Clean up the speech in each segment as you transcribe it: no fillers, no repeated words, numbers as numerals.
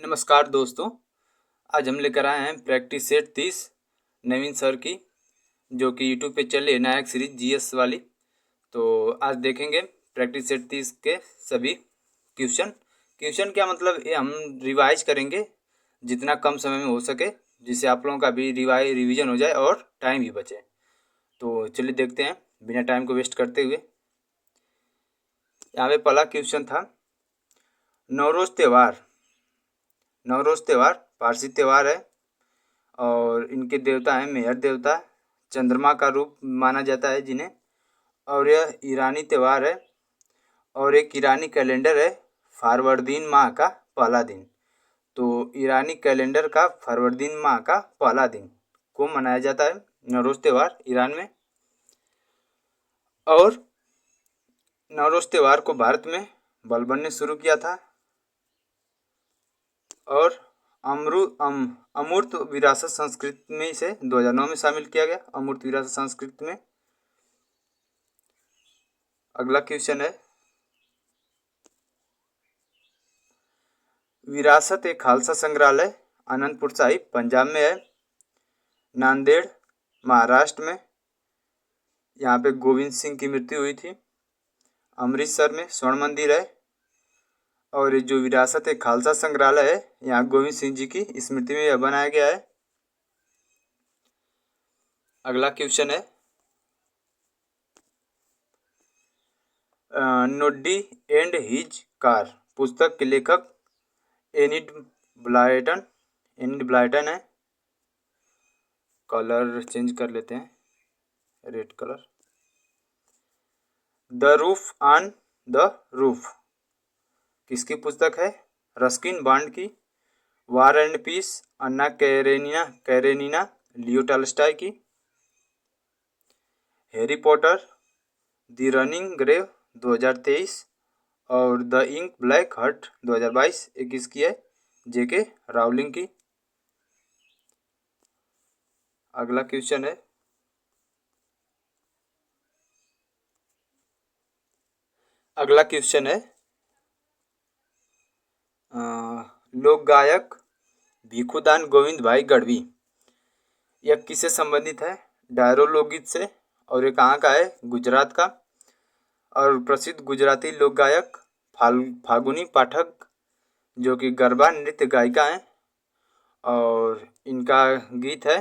नमस्कार दोस्तों। आज हम लेकर आए हैं प्रैक्टिस सेट 30 नवीन सर की, जो कि यूट्यूब पे चल रही है नायक सीरीज जीएस वाली। तो आज देखेंगे प्रैक्टिस सेट 30 के सभी क्वेश्चन। क्वेश्चन क्या मतलब, ये हम रिवाइज करेंगे जितना कम समय में हो सके, जिससे आप लोगों का भी रिवीजन हो जाए और टाइम भी बचे। तो चलिए देखते हैं बिना टाइम को वेस्ट करते हुए। यहाँ पे पहला क्वेश्चन था, नवरोज त्यौहार पारसी त्यौहार है और इनके देवता हैं मेहर देवता, चंद्रमा का रूप माना जाता है जिन्हें, और यह ईरानी त्यौहार है और एक ईरानी कैलेंडर है फरवरदीन माह का पहला दिन। तो ईरानी कैलेंडर का फरवरदीन माह का पहला दिन को मनाया जाता है नवरोज त्यौहार ईरान में। और नवरोज त्यौहार को भारत में बलबन ने शुरू किया था और अमूर्त विरासत संस्कृत में इसे 2009 में शामिल किया गया, अमूर्त विरासत संस्कृत में। अगला क्वेश्चन है, विरासत एक खालसा संग्रहालय आनंदपुर साहिब पंजाब में है, नांदेड़ महाराष्ट्र में यहाँ पे गोविंद सिंह की मृत्यु हुई थी, अमृतसर में स्वर्ण मंदिर है, और जो विरासत एक खालसा संग्रहालय है यहाँ गोविंद सिंह जी की स्मृति में यह बनाया गया है। अगला क्वेश्चन है, नोड्डी एंड हिज कार पुस्तक के लेखक एनिड ब्लाइटन है। कलर चेंज कर लेते हैं, red colour. The roof on the roof किसकी पुस्तक है? रस्किन बॉन्ड की। War and peace Anna Karenina Leo Tolstoy की। Harry Potter the running grave 2023 और द इंक ब्लैक हर्ट 2022 एक किसकी है? जेके रावलिंग की। अगला क्वेश्चन है, लोक गायक भिखुदान गोविंद भाई गढ़वी, यह किससे संबंधित है? डायरो लोकगीत से, और ये कहाँ का है? गुजरात का। और प्रसिद्ध गुजराती लोक गायक फाल्गुनी पाठक, जो कि गरबा नृत्य गायिका हैं, और इनका गीत है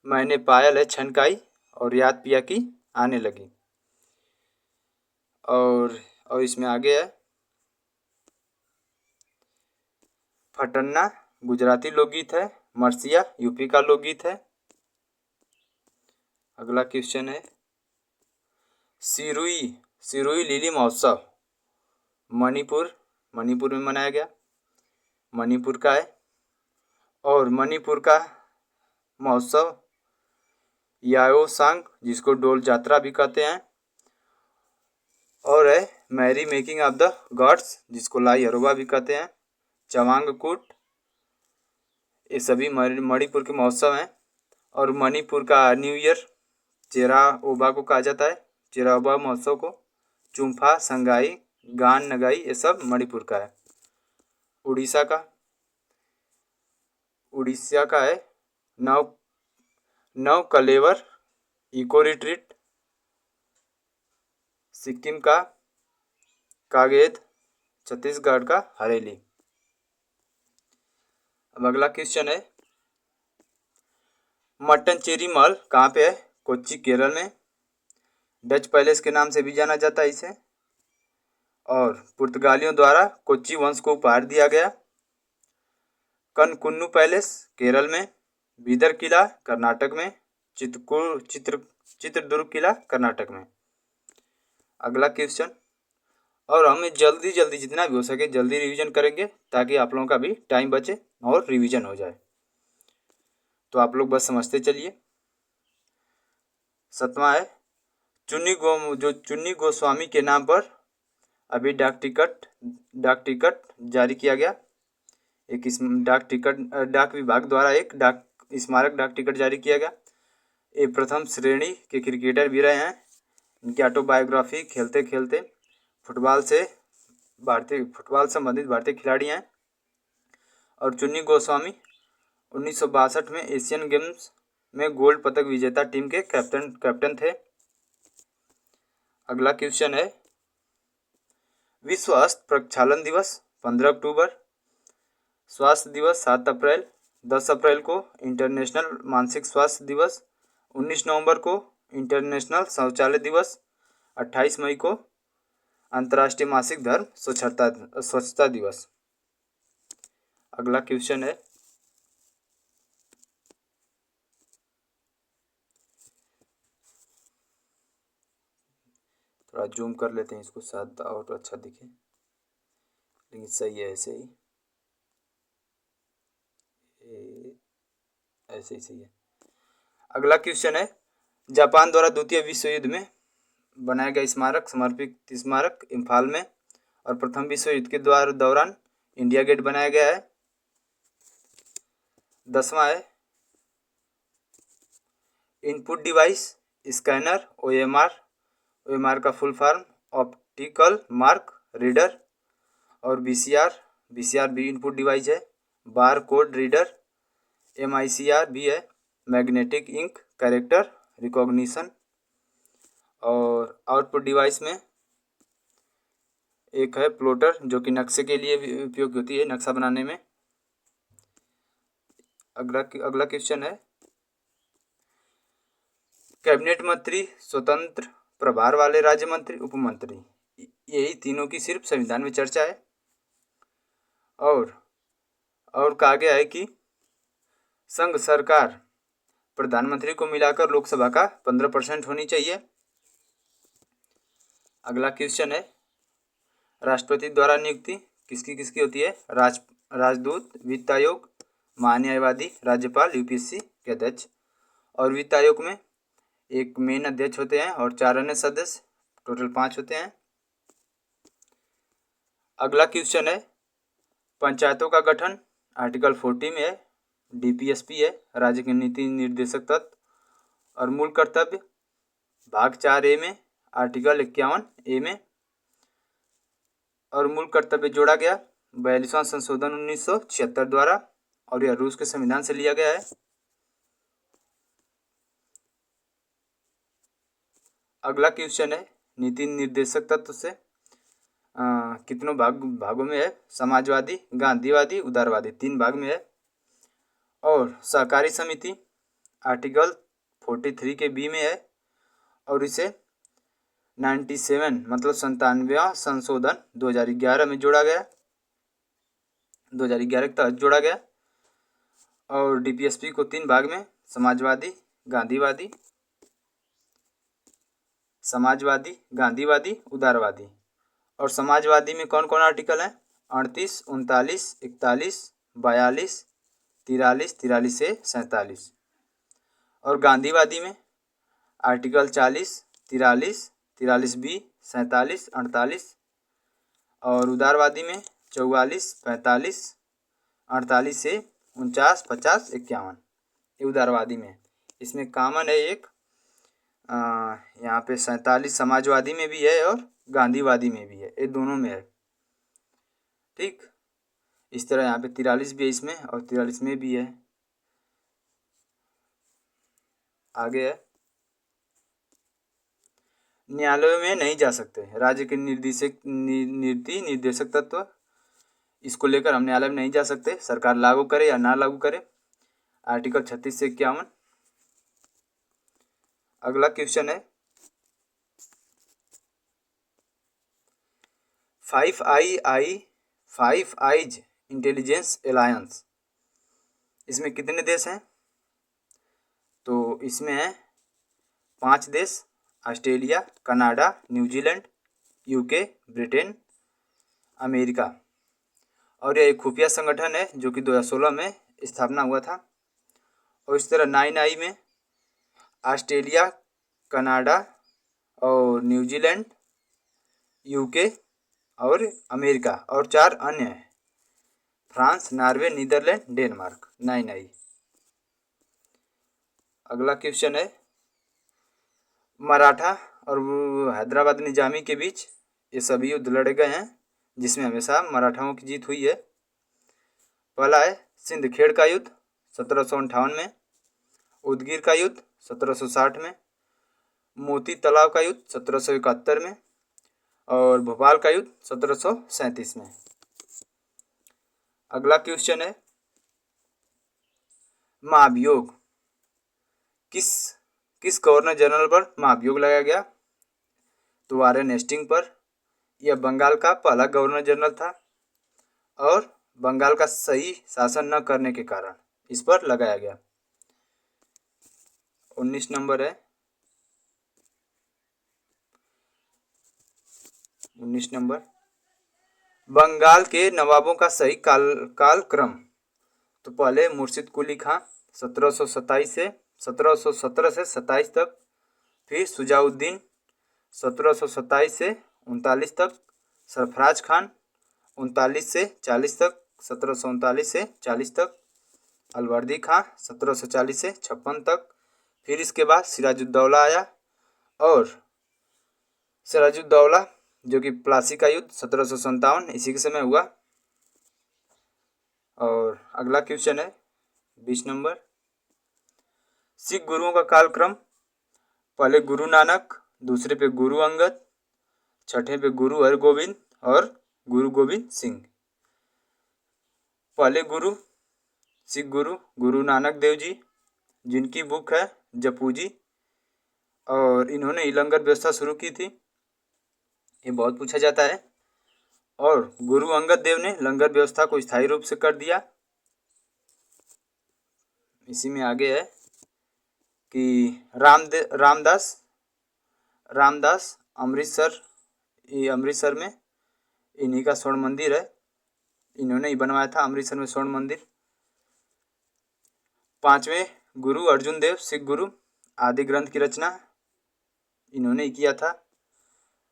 मैंने पायल है छनकाई और याद पिया की आने लगी। और इसमें आगे है, फटन्ना गुजराती लोकगीत है, मरसिया यूपी का लोकगीत है। अगला क्वेश्चन है, सिरुई लिली महोत्सव मणिपुर में मनाया गया, मणिपुर का है। और मणिपुर का महोत्सव याओसांग, जिसको डोल यात्रा भी कहते हैं, और है merry making of the gods, जिसको लाई हरोबा भी कहते हैं, चवांगकुट। ये सभी मणिपुर के महोत्सव हैं। और मणिपुर का न्यू ईयर चेरा ओबा को कहा जाता है, चेरा ओबा महोत्सव को। चुम्फा, संगाई, गान, नगाई ये सब मणिपुर का है। उड़ीसा का है नव कलेवर इको रिट्रीट। सिक्किम का कागेद, छत्तीसगढ़ का हरेली। अब अगला क्वेश्चन है, मट्टनचेरी महल कहाँ पे है? कोच्चि केरल में। डच पैलेस के नाम से भी जाना जाता है इसे, और पुर्तगालियों द्वारा कोच्चि वंश को उपहार दिया गया। कनकुन्नू पैलेस केरल में, बीदर किला कर्नाटक में, चित्रदुर्ग किला कर्नाटक में। अगला क्वेश्चन, और हमें जल्दी जितना भी हो सके जल्दी रिवीजन करेंगे ताकि आप लोगों का भी टाइम बचे और रिवीजन हो जाए। तो आप लोग बस समझते चलिए। 7वां है, चुन्नी गोस्वामी के नाम पर अभी डाक टिकट जारी किया गया। एक डाक विभाग द्वारा एक स्मारक डाक टिकट जारी किया गया। ये प्रथम श्रेणी के क्रिकेटर भी रहे हैं। इनकी ऑटोबायोग्राफी खेलते खेलते फुटबॉल संबंधित भारतीय खिलाड़ी हैं। और चुन्नी गोस्वामी 1962 में एशियन गेम्स में गोल्ड पदक विजेता टीम के कैप्टन थे। अगला क्वेश्चन है, विश्व अस्त प्रक्षालन दिवस 15 अक्टूबर, स्वास्थ्य दिवस 7 अप्रैल, 10 अप्रैल को इंटरनेशनल मानसिक स्वास्थ्य दिवस, 19 नवंबर को इंटरनेशनल शौचालय दिवस, 28 मई को अंतर्राष्ट्रीय मासिक धर्म स्वच्छता दिवस। अगला क्वेश्चन है, थोड़ा जूम कर लेते हैं इसको, शायद और अच्छा दिखे, लेकिन सही है ऐसे ही, ऐसे ही सही है। अगला क्वेश्चन है, जापान द्वारा द्वितीय विश्व युद्ध में बनाया गया स्मारक, समर्पित स्मारक इम्फाल में, और प्रथम विश्व युद्ध के दौरान इंडिया गेट बनाया गया है। 10वां है, इनपुट डिवाइस स्कैनर ओएमआर का full form optical mark reader, और वीसीआर भी इनपुट डिवाइस है। बार कोड रीडर MICR भी है, मैग्नेटिक इंक कैरेक्टर रिकॉग्निशन। और आउटपुट डिवाइस में एक है प्लॉटर, जो कि नक्शे के लिए भी उपयोग होती है, नक्शा बनाने में। अगला क्वेश्चन है, कैबिनेट मंत्री, स्वतंत्र प्रभार वाले राज्य मंत्री, उपमंत्री, यही तीनों की सिर्फ संविधान में चर्चा है। और कहा गया है कि संघ सरकार प्रधानमंत्री को मिलाकर लोकसभा का 15% होनी चाहिए। अगला क्वेश्चन है, राष्ट्रपति द्वारा नियुक्ति किसकी होती है? राजदूत, वित्त आयोग, महान्यायवादी, राज्यपाल, UPSC के अध्यक्ष। और वित्त आयोग में एक मेन अध्यक्ष होते हैं और 4 अन्य सदस्य, टोटल 5 होते हैं। अगला क्वेश्चन है, पंचायतों का गठन आर्टिकल 40 में है, DPSP है, राज्य के नीति निर्देशक तत्व। और मूल कर्तव्य भाग 4A में आर्टिकल 51A में। और मूल कर्तव्य जोड़ा गया 42वां संशोधन 1976 द्वारा, और यह रूस के संविधान से लिया गया है। अगला क्वेश्चन है, नीति निर्देशक तत्व से कितनों भागों में है? समाजवादी, गांधीवादी, उदारवादी, 3 भाग में है। और सहकारी समिति आर्टिकल 43 के B में है, और इसे 97 मतलब 97वां संशोधन 2011 में जोड़ा गया, 2011 के तहत जोड़ा गया। और DPSP को 3 भाग में, समाजवादी, गांधीवादी, उदारवादी। और समाजवादी में कौन कौन आर्टिकल हैं? 38, 39, 41, 42, 43, 43 से 47। और गांधीवादी में आर्टिकल 40, 43, 43B, 47, 48। और उदारवादी में 44, 45, 48 से 49, 50, 51, ये उदारवादी में। इसमें कॉमन है एक, यहाँ पे 47 समाजवादी में भी है और गांधीवादी में भी है, ये दोनों में है। ठीक, इस तरह यहाँ पे 43 भी है इसमें और 43 में भी है। आगे है, न्यायालयों में नहीं जा सकते राज्य के नीति निर्देशक तत्व, इसको लेकर हम न्यायालय में नहीं जा सकते, सरकार लागू करे या ना लागू करे, आर्टिकल 36 से 51। अगला क्वेश्चन है, 5 आइज इंटेलिजेंस एलायंस, इसमें कितने देश हैं? तो इसमें है 5 देश, Australia, Canada, New Zealand, UK, Britain, America. और यह एक खुफिया संगठन है जो कि 2016 में स्थापना हुआ था। और इस तरह 9 आई में ऑस्ट्रेलिया, कनाडा और न्यूजीलैंड, UK और अमेरिका, और 4 अन्य हैं, फ्रांस, नॉर्वे, नीदरलैंड, डेनमार्क, 9 आई। अगला क्वेश्चन है, मराठा और हैदराबाद निजामी के बीच ये सभी युद्ध लड़े गए हैं, जिसमें हमेशा मराठाओं की जीत हुई है। पहला है सिंदखेड़ का युद्ध 1758 में, उदगीर का युद्ध 1760 में, मोती तालाब का युद्ध 1771 में और भोपाल का युद्ध 1737 में। अगला क्वेश्चन है महाभियोग किस गवर्नर जनरल पर महाभियोग लगाया गया? तो वारेन हेस्टिंग पर। यह बंगाल का पहला गवर्नर जनरल था और बंगाल का सही शासन न करने के कारण इस पर लगाया गया। 19 नंबर है 19 नंबर बंगाल के नवाबों का सही कालक्रम। तो पहले मुर्शिद कुली खां 1717 से 27 तक, फिर सुजाउद्दीन 1727 से 39 तक, सरफराज खान 39 से 40 तक, 1739 से 40 तक, अलवर्दी खां 1740 से 56 तक, फिर इसके बाद सिराजुद्दौला आया और सिराजुद्दौला जो कि प्लासी का युद्ध 1757 इसी के समय हुआ। और अगला क्वेश्चन है 20 नंबर सिख गुरुओं का कालक्रम। पहले गुरु नानक, दूसरे पे गुरु अंगद, छठे पे गुरु हरगोविंद और गुरु गोविंद सिंह। पहले गुरु सिख गुरु नानक देव जी, जिनकी बुक है जपू जी, और इन्होंने ही लंगर व्यवस्था शुरू की थी, ये बहुत पूछा जाता है। और गुरु अंगद देव ने लंगर व्यवस्था को स्थायी रूप से कर दिया। इसी में आगे है कि रामदास अमृतसर में इन्हीं का स्वर्ण मंदिर है, इन्होंने ही बनवाया था अमृतसर में स्वर्ण मंदिर। 5वें गुरु अर्जुन देव सिख गुरु, आदि ग्रंथ की रचना इन्होंने ही किया था।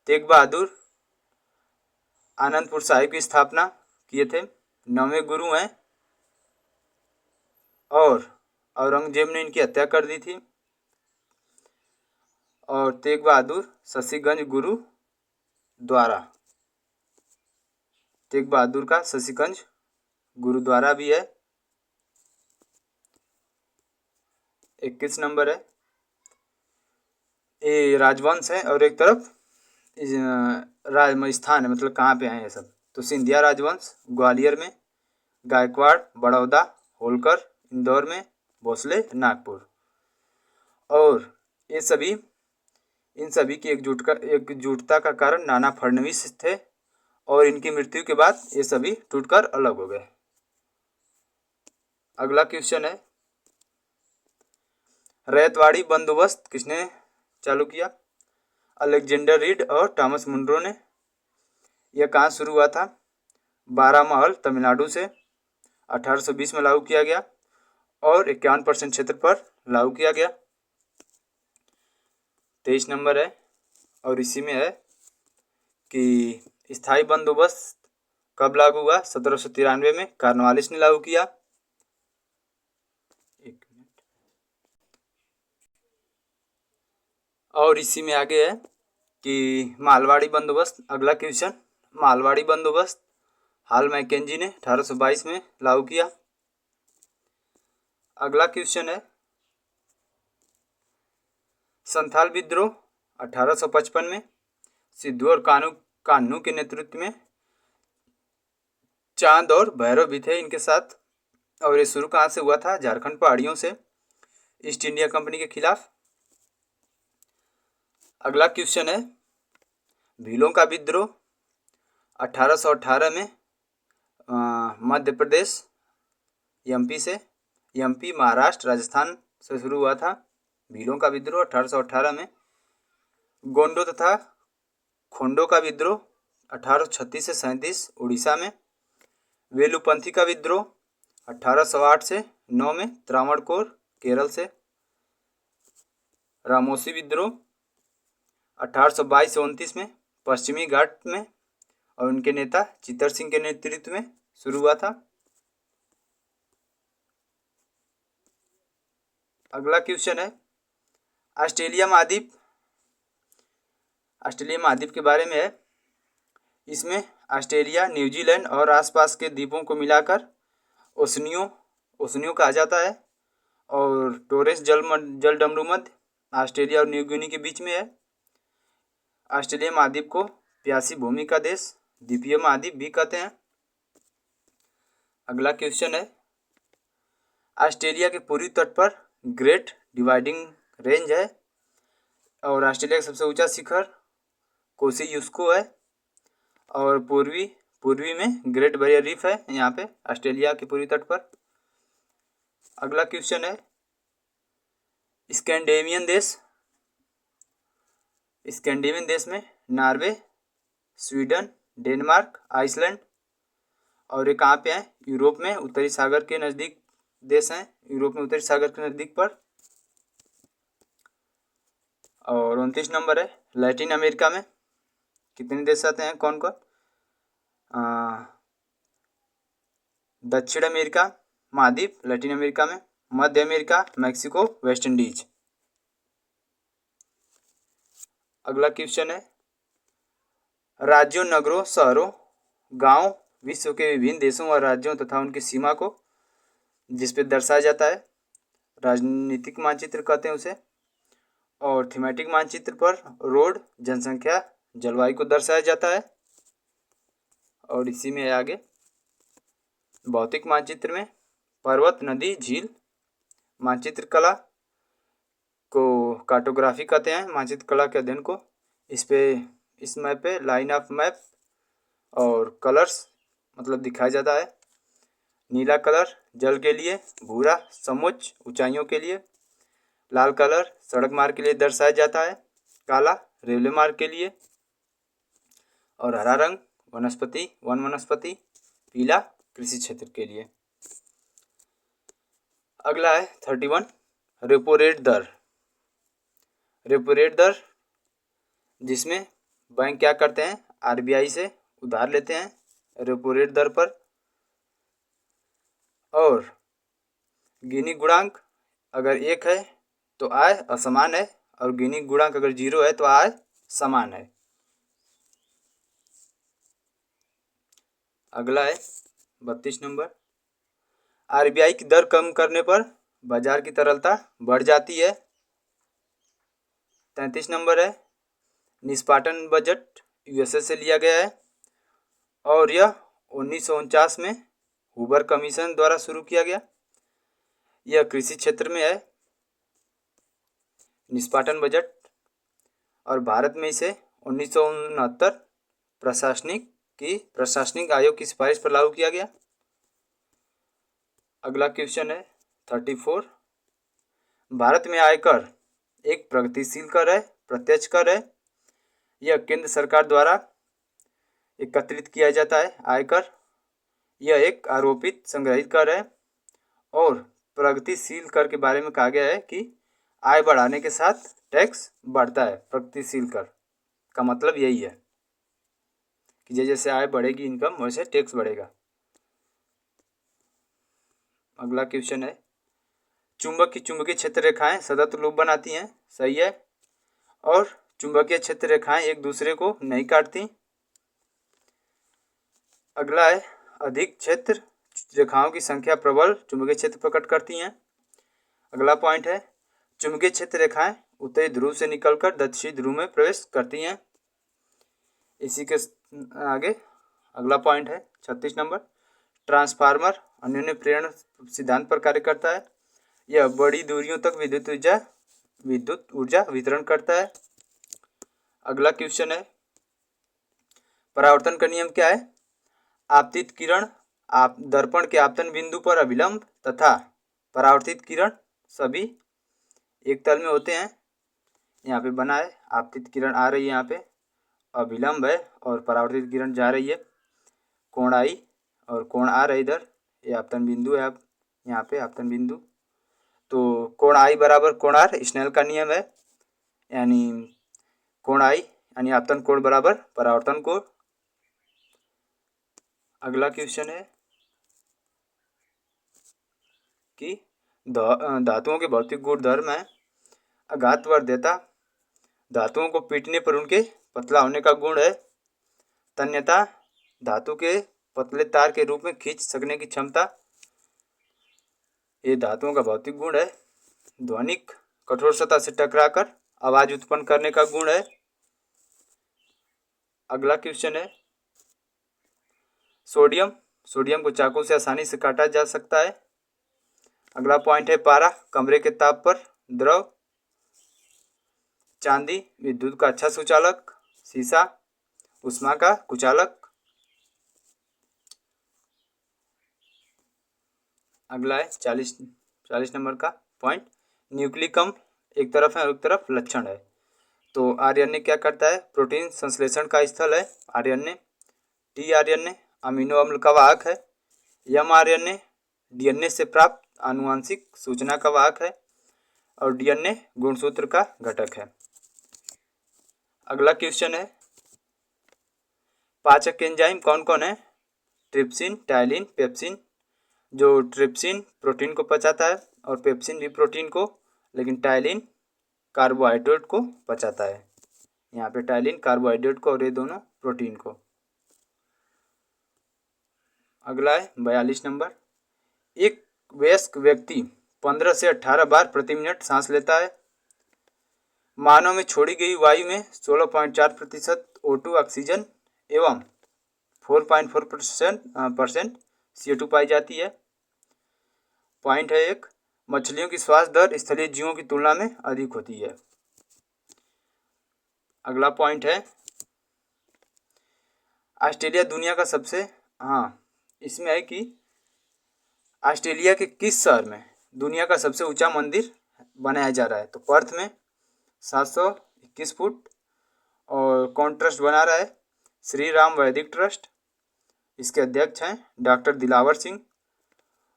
तेग बहादुर आनंदपुर साहिब की स्थापना किए थे। 9वें गुरु हैं और औरंगजेब ने इनकी हत्या कर दी थी। और तेग बहादुर शशिगंज गुरुद्वारा, तेग बहादुर का शशिगंज गुरुद्वारा भी है। 21 नंबर है ये राजवंश है और एक तरफ राजस्थान है, मतलब कहाँ पे हैं ये सब। तो सिंधिया राजवंश ग्वालियर में, गायकवाड़ बड़ौदा, होलकर इंदौर में, भोसले नागपुर। और ये सभी इन सभी की एकजुटता का कारण नाना फडणवीस थे और इनकी मृत्यु के बाद ये सभी टूटकर अलग हो गए। अगला क्वेश्चन है रैयतवाड़ी बंदोबस्त किसने चालू किया? अलेक्जेंडर रीड और थॉमस मुनरो ने। यह कहाँ शुरू हुआ था? बारामहल तमिलनाडु से 1820 में लागू किया गया और 51% क्षेत्र पर लागू किया गया। 23 नंबर है और इसी में है कि स्थायी बंदोबस्त कब लागू हुआ? 1793 में कॉर्नवालिस ने लागू किया। और इसी में आगे है कि मालवाड़ी बंदोबस्त। अगला क्वेश्चन मालवाड़ी बंदोबस्त हाल मैकेंजी ने 1822 में लागू किया। अगला क्वेश्चन है संथाल विद्रोह 1855 में सिद्धू और कान्हू के नेतृत्व में। चांद और भैरव भी थे इनके साथ। और ये शुरू कहाँ से हुआ था? झारखंड पहाड़ियों से ईस्ट इंडिया कंपनी के खिलाफ। अगला क्वेश्चन है भीलों का विद्रोह 1818 में मध्य प्रदेश एमपी महाराष्ट्र राजस्थान से शुरू हुआ था। भीलों का विद्रोह 1818 में। गोंडो तथा खोंडो का विद्रोह 1836 से 37 उड़ीसा में। वेलुपंथी का विद्रोह 1808 से 9 में त्रावणकोर केरल से। रामोसी विद्रोह 1822 से 29 में पश्चिमी घाट में और उनके नेता चित्तर सिंह के नेतृत्व में शुरू हुआ था। अगला क्वेश्चन है ऑस्ट्रेलिया महाद्वीप के बारे में है। इसमें ऑस्ट्रेलिया न्यूजीलैंड और आसपास के द्वीपों को मिलाकर ओशनियो ओशनियो कहा जाता है। और टोरेस जल डमरू मध्य ऑस्ट्रेलिया और न्यू गिनी के बीच में है। ऑस्ट्रेलिया महाद्वीप को प्यासी भूमि का देश, द्वीपीय महाद्वीप भी कहते हैं। अगला क्वेश्चन है, ऑस्ट्रेलिया के पूर्वी तट पर ग्रेट डिवाइडिंग रेंज है और ऑस्ट्रेलिया का सबसे ऊंचा शिखर कोसियुस्को है और पूर्वी में ग्रेट बैरियर रीफ है यहाँ पे ऑस्ट्रेलिया के पूर्वी तट पर। अगला क्वेश्चन है, स्कैंडिनेवियन देश में नॉर्वे, स्वीडन, डेनमार्क, आइसलैंड और ये कहाँ पे है? यूरोप में उत्तरी सागर के नज़दीक देश हैं, यूरोप में उत्तरी सागर के नज़दीक पर। और 29 नंबर है, लैटिन अमेरिका में कितने देश आते हैं? कौन कौन? दक्षिण अमेरिका महाद्वीप लैटिन अमेरिका में, मध्य अमेरिका, मैक्सिको, वेस्ट इंडीज। अगला क्वेश्चन है, राज्यों, नगरों, शहरों, गांव विश्व के विभिन्न देशों और राज्यों तथा उनकी सीमा को जिस पे दर्शाया जाता है राजनीतिक मानचित्र कहते हैं उसे। और थीमेटिक मानचित्र पर रोड, जनसंख्या, जलवायु को दर्शाया जाता है। और इसी में आगे भौतिक मानचित्र में पर्वत, नदी, झील। मानचित्र कला को कार्टोग्राफी कहते हैं, मानचित्र कला के अध्ययन को। इस मैप पे लाइन ऑफ मैप और कलर्स मतलब दिखाया जाता है। नीला कलर जल के लिए, भूरा समुच्च ऊंचाइयों के लिए, लाल कलर सड़क मार्ग के लिए दर्शाया जाता है, काला रेलवे मार्ग के लिए और हरा रंग वन वनस्पति, पीला कृषि क्षेत्र के लिए। अगला है 31, रेपो रेट दर जिसमें बैंक क्या करते हैं? आरबीआई से उधार लेते हैं रेपो रेट दर पर। और गिनी गुणांक अगर 1 है तो आय असमान है और गिनी गुणांक अगर 0 है तो आय समान है। अगला है 32 नंबर, आरबीआई की दर कम करने पर बाजार की तरलता बढ़ जाती है। 33 नंबर है, निष्पादन बजट यूएसए से लिया गया है और यह 1949 में हुबर कमीशन द्वारा शुरू किया गया। यह कृषि क्षेत्र में है निष्पादन बजट और भारत में इसे 1969 प्रशासनिक आयोग की सिफारिश पर लागू किया गया। अगला क्वेश्चन है 34, भारत में आयकर एक प्रगतिशील कर है, प्रत्यक्ष कर है। यह केंद्र सरकार द्वारा एकत्रित किया जाता है आयकर। यह एक आरोपित संग्रहित कर है और प्रगतिशील कर के बारे में कहा गया है कि आय बढ़ाने के साथ टैक्स बढ़ता है। प्रगतिशील कर का मतलब यही है कि जैसे आय बढ़ेगी इनकम वैसे टैक्स बढ़ेगा। अगला क्वेश्चन है, चुंबकीय क्षेत्र रेखाएं सतत लूप बनाती हैं, सही है। और चुंबकीय क्षेत्र रेखाएं एक दूसरे को नहीं काटती। अगला है, अधिक क्षेत्र रेखाओं की संख्या प्रबल चुंबकीय क्षेत्र प्रकट करती हैं। अगला पॉइंट है, चुंबकीय क्षेत्र रेखाएं उत्तरी ध्रुव से निकलकर दक्षिणी ध्रुव में प्रवेश करती हैं। इसी के आगे अगला पॉइंट है 36 नंबर, ट्रांसफार्मर अन्योन्य प्रेरण सिद्धांत पर कार्य करता है। यह बड़ी दूरियों तक विद्युत ऊर्जा वितरण करता है। अगला क्वेश्चन है, परावर्तन का नियम क्या है? आपतित किरण दर्पण के आपतन बिंदु पर अभिलंब तथा परावर्तित किरण सभी एक तल में होते हैं। यहाँ पे बना है, आपतित किरण आ रही है यहाँ पे, अभिलंब है और परावर्तित किरण जा रही है। कोण आई और कोण आर है इधर, ये आपतन बिंदु है। आप यहाँ पे आपतन बिंदु, तो कोण आई बराबर कोण आर स्नेल का नियम है, यानी कोण आई यानी आपतन कोण बराबर परावर्तन कोण। अगला क्वेश्चन है कि धातुओं के भौतिक गुणधर्म है आघात वर्ध्यता, धातुओं को पीटने पर उनके पतला होने का गुण है। तन्यता, धातु के पतले तार के रूप में खींच सकने की क्षमता। ये धातुओं का भौतिक गुण है। ध्वनिक कठोर सतह से टकराकर आवाज उत्पन्न करने का गुण है। अगला क्वेश्चन है सोडियम। सोडियम को चाकू से आसानी से काटा जा सकता है। अगला पॉइंट है पारा, कमरे के ताप पर द्रव। चांदी, विद्युत का अच्छा सुचालक। शीशा, उष्मा का कुचालक। अगला है 40 नंबर का पॉइंट, न्यूक्लिक अम्ल एक तरफ है और एक तरफ लक्षण है। तो आरएनए क्या करता है? प्रोटीन संश्लेषण का स्थल है आरएनए। टी आरएनए अमीनो अम्ल का वाहक है। एम आरएनए डीएनए से प्राप्त आनुवांशिक सूचना का वाहक है और डीएनए गुणसूत्र का घटक है। अगला क्वेश्चन है पाचक एंजाइम कौन कौन है? Trypsin, ptyalin, pepsin. जो ट्रिप्सिन प्रोटीन को पचाता है और पेप्सिन भी प्रोटीन को, लेकिन टाइलिन कार्बोहाइड्रेट को पचाता है। यहाँ पे टाइलिन कार्बोहाइड्रेट को और ये दोनों प्रोटीन को। अगला है 42 नंबर, एक वयस्क व्यक्ति 15 से 18 बार प्रति मिनट सांस लेता है। मानव में छोड़ी गई वायु में 16.4% O2 ऑक्सीजन एवं 4.4% CO2 पाई जाती है। पॉइंट है एक, मछलियों की श्वास दर स्थलीय जीवों की तुलना में अधिक होती है। अगला पॉइंट है ऑस्ट्रेलिया दुनिया का सबसे, इसमें है कि ऑस्ट्रेलिया के किस शहर में दुनिया का सबसे ऊंचा मंदिर बनाया जा रहा है? तो पर्थ में 721 फुट। और कौन ट्रस्ट बना रहा है? श्री राम वैदिक ट्रस्ट। इसके अध्यक्ष हैं डॉक्टर दिलावर सिंह।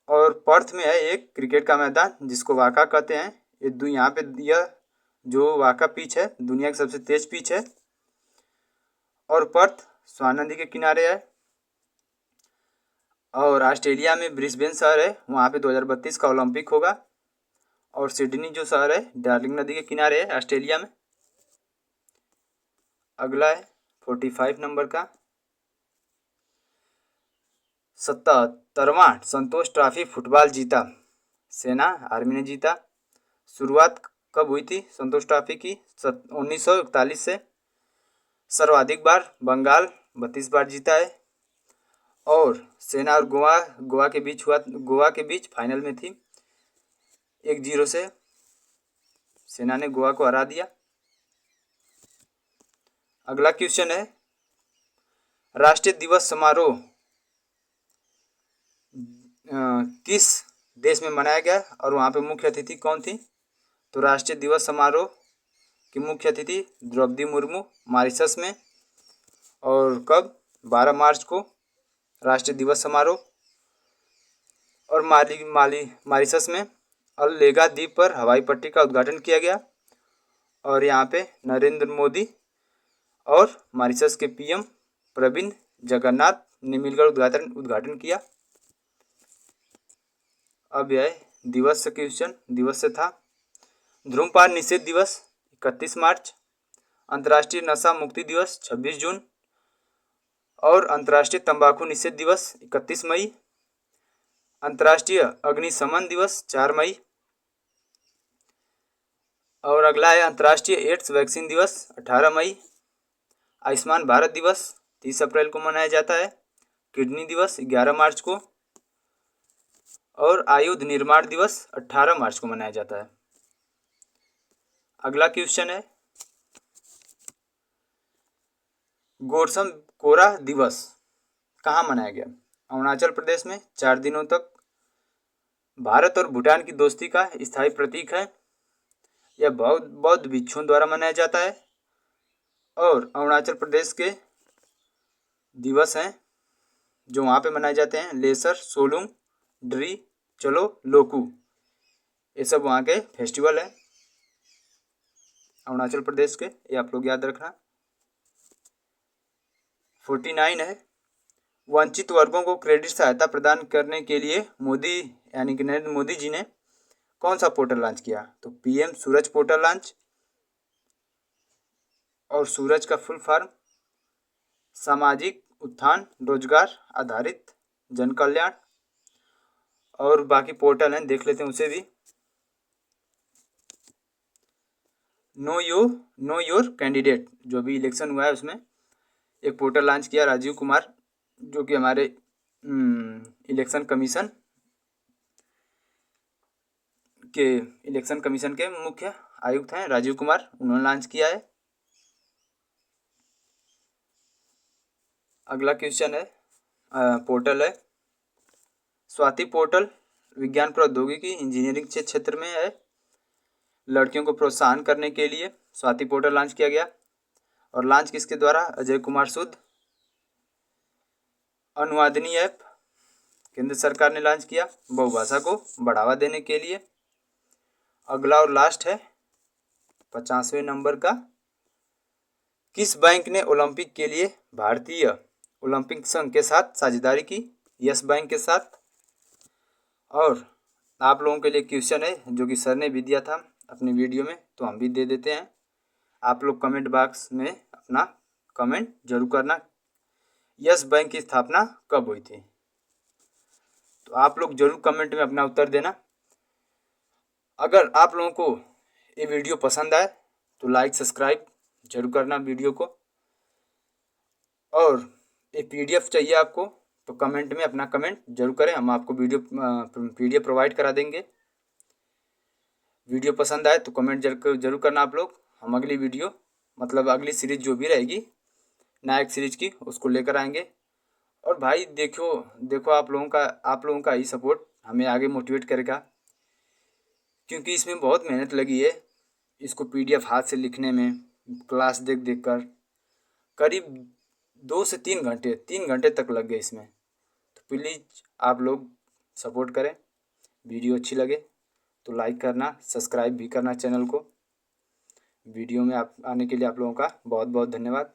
और पर्थ में है एक क्रिकेट का मैदान जिसको वाका कहते हैं। ये यहाँ पे यह जो वाका पिच है दुनिया की सबसे तेज पिच है और पर्थ स्वान नदी के किनारे है। और ऑस्ट्रेलिया में ब्रिस्बेन शहर है, वहाँ पे 2032 का ओलंपिक होगा। और सिडनी जो शहर है डार्लिंग नदी के किनारे है ऑस्ट्रेलिया में। अगला है 45 नंबर का 77वां संतोष ट्रॉफी फुटबॉल जीता। सेना आर्मी ने जीता। शुरुआत कब हुई थी संतोष ट्रॉफी की? 1941 से। सर्वाधिक बार बंगाल 32 बार जीता है। और सेना और गोवा के बीच हुआ, गोवा के बीच फाइनल में थी। 1-0 से सेना ने गोवा को हरा दिया। अगला क्वेश्चन है राष्ट्रीय दिवस समारोह किस देश में मनाया गया और वहाँ पे मुख्य अतिथि कौन थी? तो राष्ट्रीय दिवस समारोह की मुख्य अतिथि द्रौपदी मुर्मू मॉरिशस में। और कब? 12 मार्च को राष्ट्रीय दिवस समारोह। और मॉरिशस में अल लेगा द्वीप पर हवाई पट्टी का उद्घाटन किया गया। और यहाँ पे नरेंद्र मोदी और मॉरिशस के पीएम प्रविंद जगन्नाथ ने मिलकर उद्घाटन किया। अब यह दिवस से क्वेश्चन, दिवस से था धूम्रपान निषेध दिवस 31 मार्च, अंतर्राष्ट्रीय नशा मुक्ति दिवस 26 जून और अंतर्राष्ट्रीय तंबाकू निषेध दिवस 31 मई, अंतर्राष्ट्रीय अग्निशमन दिवस 4 मई। और अगला है अंतर्राष्ट्रीय एड्स वैक्सीन दिवस 18 मई। आयुष्मान भारत दिवस 30 अप्रैल को मनाया जाता है। किडनी दिवस 11 मार्च को। और आयुध निर्माण दिवस 18 मार्च को मनाया जाता है। अगला क्वेश्चन है गोरसम कोरा दिवस कहाँ मनाया गया? अरुणाचल प्रदेश में 4 दिनों तक भारत और भूटान की दोस्ती का स्थायी प्रतीक है। यह बौद्ध भिक्षुओं द्वारा मनाया जाता है। और अरुणाचल प्रदेश के दिवस हैं जो वहाँ पे मनाए जाते हैं लेसर, सोलुंग, ड्री, चलो, लोकू। ये सब वहाँ के फेस्टिवल हैं अरुणाचल प्रदेश के, ये आप लोग याद रखना। 49 है वंचित वर्गों को क्रेडिट सहायता प्रदान करने के लिए मोदी यानी कि नरेंद्र मोदी जी ने कौन सा पोर्टल लॉन्च किया? तो पीएम सूरज पोर्टल लॉन्च। और सूरज का फुल फॉर्म सामाजिक उत्थान रोजगार आधारित जन कल्याण। और बाकी पोर्टल हैं, देख लेते हैं उसे भी। नो योर कैंडिडेट, जो भी इलेक्शन हुआ है उसमें एक पोर्टल लॉन्च किया राजीव कुमार, जो कि हमारे इलेक्शन कमीशन के मुख्य आयुक्त हैं राजीव कुमार, उन्होंने लॉन्च किया है। अगला क्वेश्चन है, पोर्टल है स्वाति पोर्टल, विज्ञान प्रौद्योगिकी इंजीनियरिंग के क्षेत्र में है। लड़कियों को प्रोत्साहन करने के लिए स्वाति पोर्टल लॉन्च किया गया। और लॉन्च किसके द्वारा? अजय कुमार सूद। अनुवादनी ऐप केंद्र सरकार ने लॉन्च किया बहुभाषा को बढ़ावा देने के लिए। अगला और लास्ट है 50वें नंबर का, किस बैंक ने ओलंपिक के लिए भारतीय ओलंपिक संघ के साथ साझेदारी की? यस बैंक के साथ। और आप लोगों के लिए क्वेश्चन है जो कि सर ने भी दिया था अपनी वीडियो में, तो हम भी दे देते हैं। आप लोग कमेंट बॉक्स में अपना कमेंट जरूर करना, यस बैंक की स्थापना कब हुई थी? तो आप लोग जरूर कमेंट में अपना उत्तर देना। अगर आप लोगों को ये वीडियो पसंद आए तो लाइक सब्सक्राइब जरूर करना वीडियो को। और ये PDF चाहिए आपको तो कमेंट में अपना कमेंट जरूर करें, हम आपको PDF प्रोवाइड करा देंगे। वीडियो पसंद आए तो कमेंट जरूर करना आप लोग। हम अगली वीडियो मतलब अगली सीरीज जो भी रहेगी नायक सीरीज की उसको लेकर आएंगे। और भाई देखो आप लोगों का ही सपोर्ट हमें आगे मोटिवेट करेगा, क्योंकि इसमें बहुत मेहनत लगी है इसको PDF हाथ से लिखने में, क्लास देख कर करीब 2 से 3 घंटे तक लग गए इसमें। तो प्लीज़ आप लोग सपोर्ट करें, वीडियो अच्छी लगे तो लाइक करना, सब्सक्राइब भी करना चैनल को। वीडियो में आप आने के लिए आप लोगों का बहुत बहुत धन्यवाद।